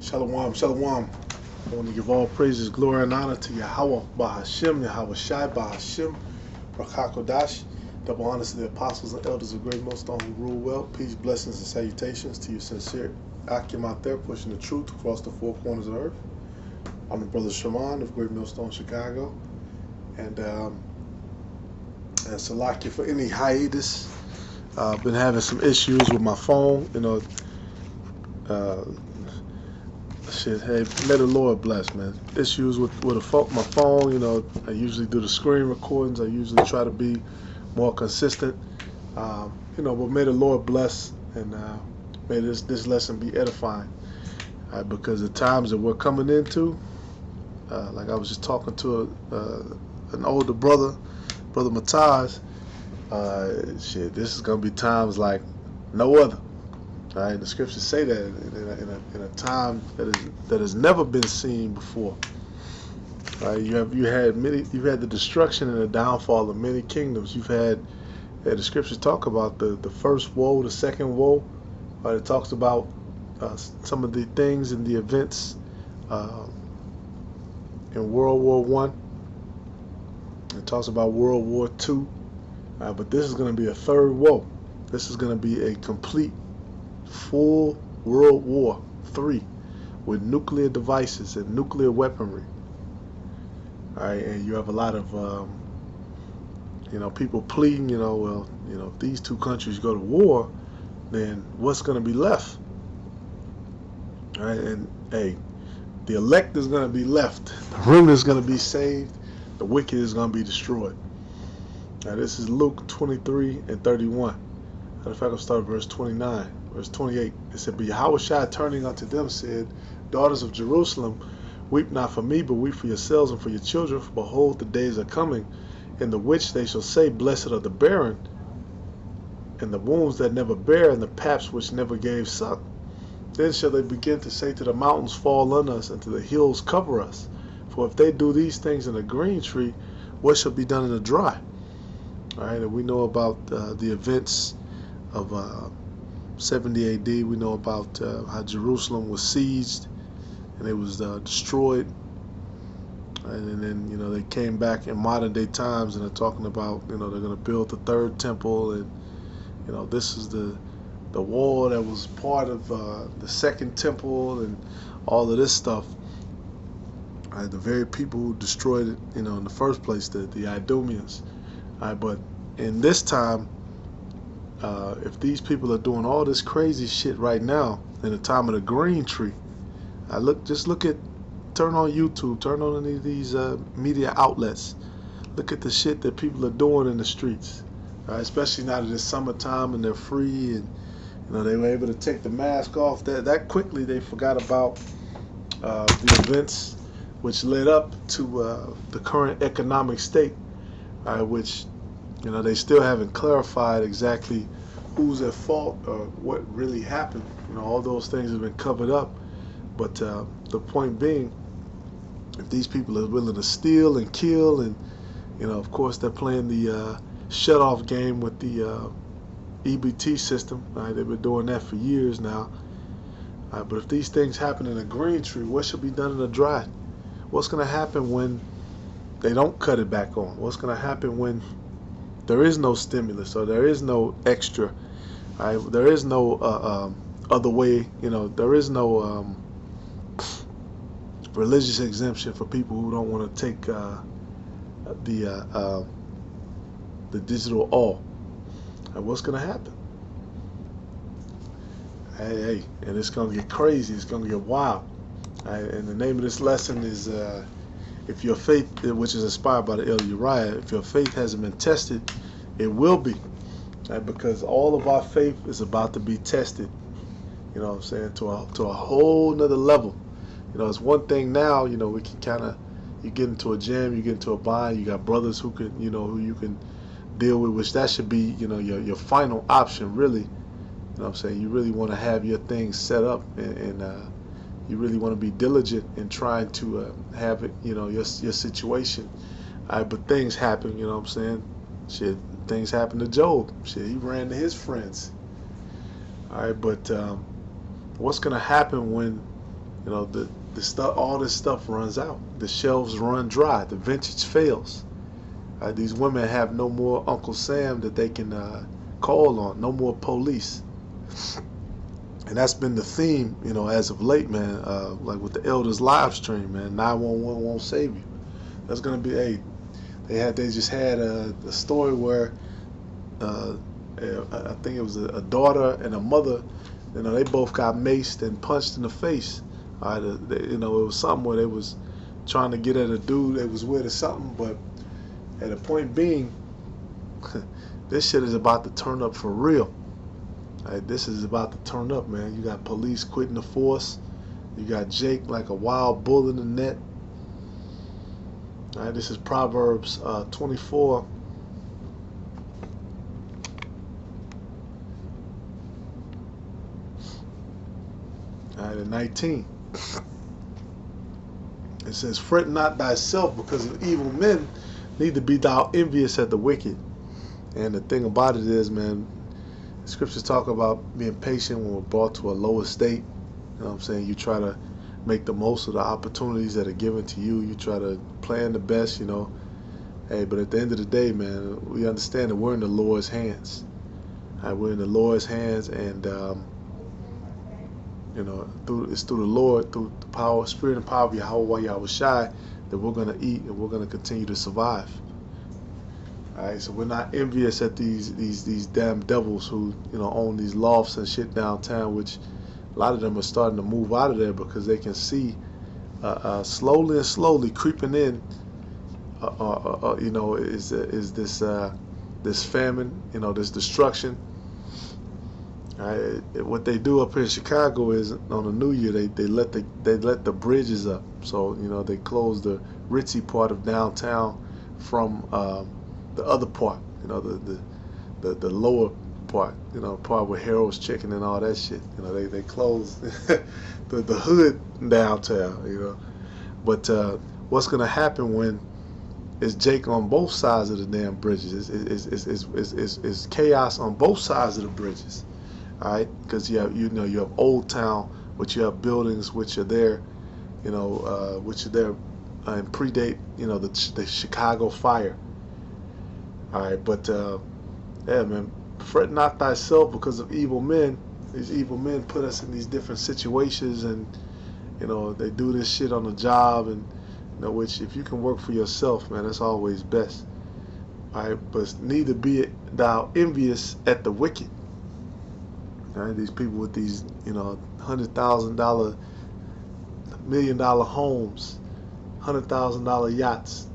Shalom, shalom. I want to give all praises, glory, and honor to Yahweh, Bahashim, Yahweh Shai, Bahashim, Rakakodash. Double honors to the apostles and elders of Great Millstone who rule well. Peace, blessings, and salutations to you sincere Akim out there pushing the truth across the four corners of earth. I'm the brother Shaman of Great Millstone, Chicago. And Salakia for any hiatus. I've been having some issues with my phone, uh, shit, hey, may the Lord bless, man. Issues with my phone, I usually do the screen recordings. I usually try to be more consistent, but may the Lord bless and may this lesson be edifying. Because the times that we're coming into, like I was just talking to an older brother Mataz, this is going to be times like no other. Right, the scriptures say that in a time that has never been seen before. Right, you've had the destruction and the downfall of many kingdoms. You've had the scriptures talk about the first woe, the second woe. It talks about some of the things and the events in World War One. It talks about World War Two, but this is going to be a third woe. This is going to be a complete full World War III with nuclear devices and nuclear weaponry. All right, and you have a lot of people pleading, if these two countries go to war, then what's going to be left? All right, and hey, the elect is going to be left. The remnant is going to be saved. The wicked is going to be destroyed. Now this is Luke 23:31. Matter of fact, I'll start at verse 29. Verse 28, it said, But Yahushua turning unto them said, Daughters of Jerusalem, weep not for me, but weep for yourselves and for your children. For behold, the days are coming, in the which they shall say, Blessed are the barren, and the wombs that never bear, and the paps which never gave suck. Then shall they begin to say to the mountains, Fall on us, and to the hills, cover us. For if they do these things in a green tree, what shall be done in a dry? All right, and we know about the events of 70 AD. We know about how Jerusalem was sieged and it was destroyed, and then they came back in modern day times and they're talking about they're going to build the third temple, and this is the wall that was part of the second temple and all of this stuff. The very people who destroyed it in the first place, the Idumeans. But in this time, if these people are doing all this crazy shit right now in the time of the green tree, turn on YouTube, turn on any of these media outlets, look at the shit that people are doing in the streets, especially now that it's summertime and they're free and they were able to take the mask off. That quickly they forgot about the events which led up to the current economic state, which they still haven't clarified exactly who's at fault or what really happened. All those things have been covered up. But the point being, if these people are willing to steal and kill, and of course they're playing the shut-off game with the EBT system. They've been doing that for years now. But if these things happen in a green tree, what should be done in a dry? What's going to happen when they don't cut it back on? What's going to happen when there is no stimulus or there is no extra? There is no other way. There is no religious exemption for people who don't want to take the digital all. What's going to happen? Hey, and it's going to get crazy. It's going to get wild. And the name of this lesson is if your faith, which is inspired by the El Uriah, if your faith hasn't been tested, it will be. Because all of our faith is about to be tested. To a whole nother level. It's one thing now, we can you get into a jam, you get into a bind, you got brothers who can, who you can deal with, which that should be, your final option, really. You really want to have your things set up and you really want to be diligent in trying to have it, your situation. But things happen, Shit, things happen to Job. Shit, he ran to his friends. But what's going to happen when The stuff, all this stuff runs out. The shelves run dry. The vintage fails. These women have no more Uncle Sam that they can call on. No more police. And that's been the theme, as of late, man. Like with the elders live stream, man. 911 won't save you. That's gonna be they just had a story where I think it was a daughter and a mother. They both got maced and punched in the face. It was something where they was trying to get at a dude they was with or something. But at the point being, this shit is about to turn up for real. This is about to turn up, man. You got police quitting the force. You got Jake like a wild bull in the net. This is Proverbs 24. And 19. It says, "Fret not thyself because of evil men, neither be thou envious at the wicked." And the thing about it is, man, the scriptures talk about being patient when we're brought to a low estate. You know what I'm saying? You try to make the most of the opportunities that are given to you. You try to plan the best, Hey, but at the end of the day, man, we understand that we're in the Lord's hands. We're in the Lord's hands, and it's through the Lord, through the power, spirit and power of Yahweh Yahushai, that we're going to eat and we're going to continue to survive. So we're not envious at these damn devils who own these lofts and shit downtown, which a lot of them are starting to move out of there because they can see slowly creeping in. Is this famine? This destruction. What they do up here in Chicago is on the New Year they let the bridges up. So they close the ritzy part of downtown from the other part. The lower part. Part with Harold's Chicken and all that shit. They close the hood downtown. But what's gonna happen when it's Jake on both sides of the damn bridges? Is chaos on both sides of the bridges. All right, because you have Old Town, which you have buildings which are there, which are there and predate, the Chicago fire. All right, but yeah, man, fret not thyself because of evil men. These evil men put us in these different situations, and they do this shit on the job, and which if you can work for yourself, man, that's always best. All right, but neither be thou envious at the wicked. All right, these people with these, $100,000, $1 million homes, $100,000 yachts.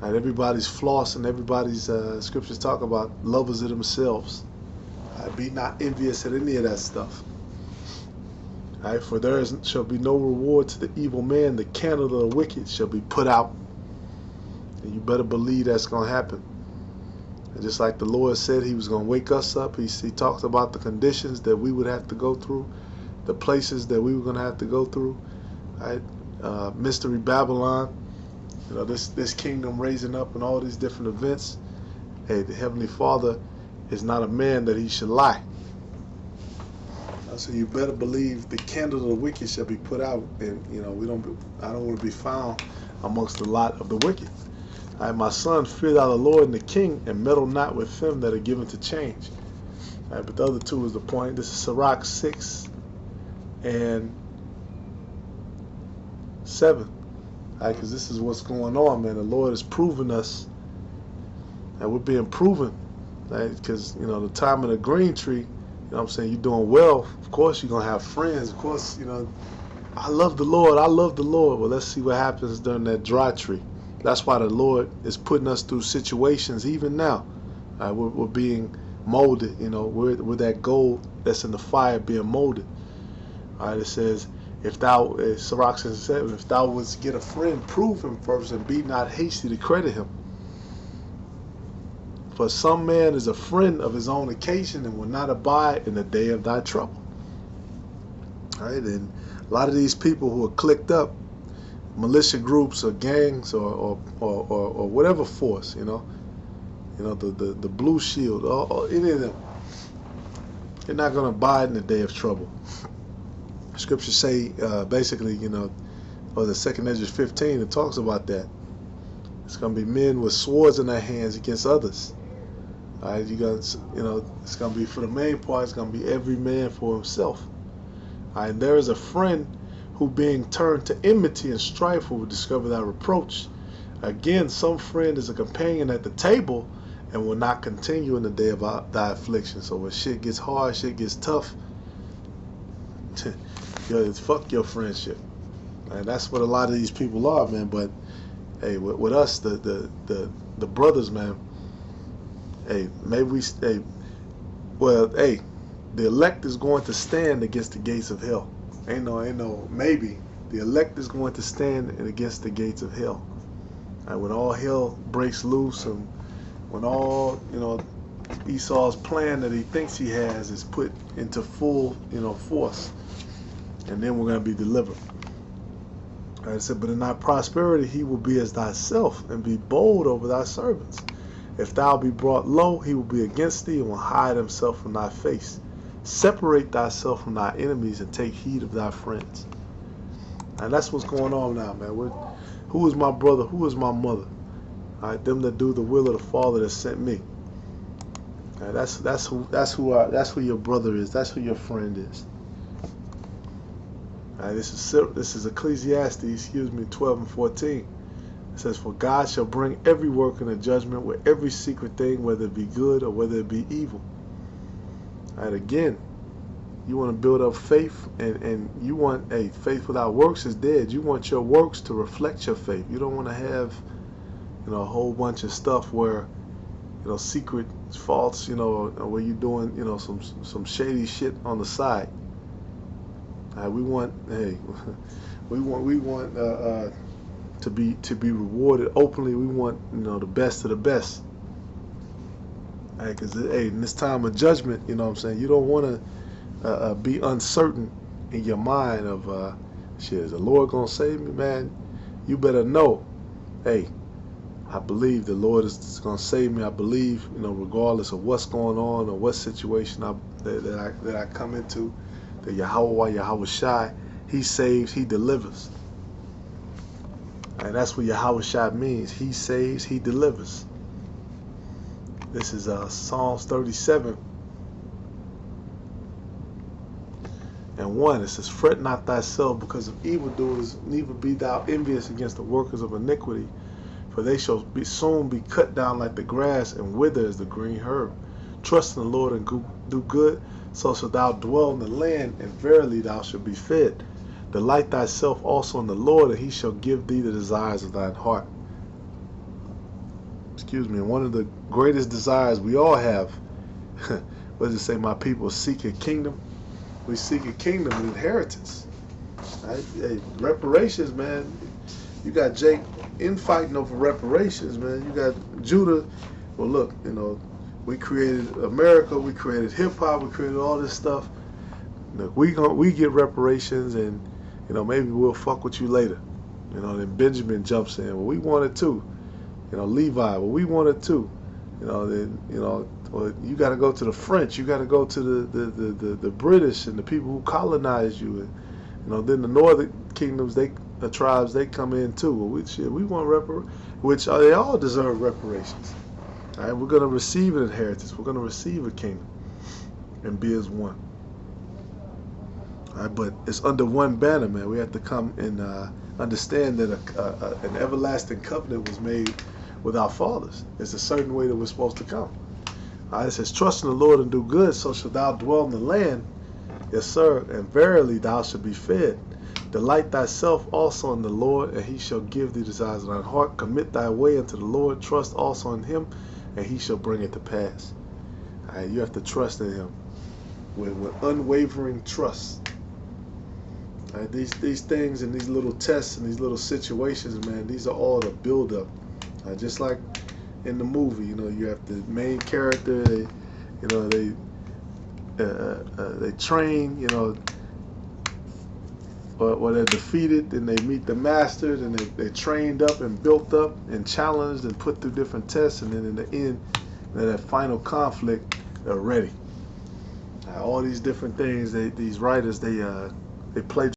All right, everybody's flossing. Everybody's scriptures talk about lovers of themselves. All right, be not envious at any of that stuff. All right, for there shall be no reward to the evil man. The candle of the wicked shall be put out. And you better believe that's going to happen. And just like the Lord said he was going to wake us up, he talks about the conditions that we would have to go through, the places that we were going to have to go through. Right? Mystery Babylon, this kingdom raising up and all these different events. Hey, the Heavenly Father is not a man that he should lie. So you better believe the candle of the wicked shall be put out, and I don't want to be found amongst the lot of the wicked. All right, my son, fear thou the Lord and the King, and meddle not with them that are given to change. All right, but the other two is the point. This is Sirach 6 and 7. All right, because this is what's going on, man. The Lord is proving us, and we're being proven, right? Because the time of the green tree. What I'm saying? You're doing well. Of course, you're going to have friends. Of course, I love the Lord. I love the Lord. Well, let's see what happens during that dry tree. That's why the Lord is putting us through situations even now. We're being molded. We're that gold that's in the fire being molded. All right, it says, Sirach 7, if thou wouldst get a friend, prove him first, and be not hasty to credit him. For some man is a friend of his own occasion and will not abide in the day of thy trouble. All right, and a lot of these people who are clicked up, militia groups or gangs or whatever force, the Blue Shield or any of them, they're not going to abide in the day of trouble. Scriptures say basically, or the second Ezra 15, it talks about that. It's going to be men with swords in their hands against others. All right, it's going to be, for the main part, it's going to be every man for himself. All right, and there is a friend who, being turned to enmity and strife, will discover thy reproach. Again, some friend is a companion at the table and will not continue in the day of thy affliction. So when shit gets hard, shit gets tough, fuck your friendship. And that's what a lot of these people are, man. But hey, with us, the brothers, man. Hey, maybe the elect is going to stand against the gates of hell. Ain't no maybe. The elect is going to stand against the gates of hell. And when all hell breaks loose, and when all Esau's plan that he thinks he has is put into full force, and then we're going to be delivered. I said, but in thy prosperity he will be as thyself, and be bold over thy servants. If thou be brought low, he will be against thee, and will hide himself from thy face. Separate thyself from thy enemies, and take heed of thy friends. And that's what's going on now, man. Who is my brother? Who is my mother? All right, them that do the will of the Father that sent me. All right, that's who your brother is. That's who your friend is. All right, this is Ecclesiastes, 12 and 14. It says, for God shall bring every work in a judgment with every secret thing, whether it be good or whether it be evil. All right, again, you want to build up faith, and you want faith without works is dead. You want your works to reflect your faith. You don't want to have a whole bunch of stuff where secret faults, where you're doing some shady shit on the side. All right, we want to be rewarded openly. We want the best of the best. All right, because in this time of judgment, you don't want to be uncertain in your mind of shit. Is the Lord gonna save me, man? You better know, I believe the Lord is gonna save me. I believe, regardless of what's going on or what situation that I come into, that Yahweh Shai, He saves, He delivers. And that's what Yahweh Shai means. He saves, He delivers. This is Psalms 37 and 1. It says, fret not thyself because of evildoers, neither be thou envious against the workers of iniquity, for they shall soon be cut down like the grass and wither as the green herb. Trust in the Lord and do good, so shalt thou dwell in the land, and verily thou shalt be fed. Delight thyself also in the Lord, and He shall give thee the desires of thine heart. And one of the greatest desires we all have, what does it say, my people seek a kingdom? We seek a kingdom, an inheritance. Right? Hey, reparations, man. You got Jake infighting over reparations, man. You got Judah. Well, look, we created America, we created hip hop, we created all this stuff. Look, we get reparations, and maybe we'll fuck with you later. Then Benjamin jumps in. Well, we want it too. Levi. Well, we want it too. Well, you got to go to the French. You got to go to the British and the people who colonized you. And then the northern kingdoms, the tribes, they come in too. Well, we want which they all deserve reparations. All right, we're gonna receive an inheritance. We're gonna receive a kingdom and be as one. All right, but it's under one banner, man. We have to come and understand that an everlasting covenant was made with our fathers. It's a certain way that we're supposed to come. All right, it says, trust in the Lord and do good, so shalt thou dwell in the land. Yes, sir, and verily thou shalt be fed. Delight thyself also in the Lord, and He shall give thee desires of thine heart. Commit thy way unto the Lord. Trust also in Him, and He shall bring it to pass. All right, you have to trust in Him with unwavering trust. All right, these things and these little tests and these little situations, man, these are all the build-up. Just like in the movie, you have the main character. They train, or they're defeated, then they meet the master, and they're trained up and built up and challenged and put through different tests, and then in the end, in that final conflict, they're ready. All these different things, these writers, they They play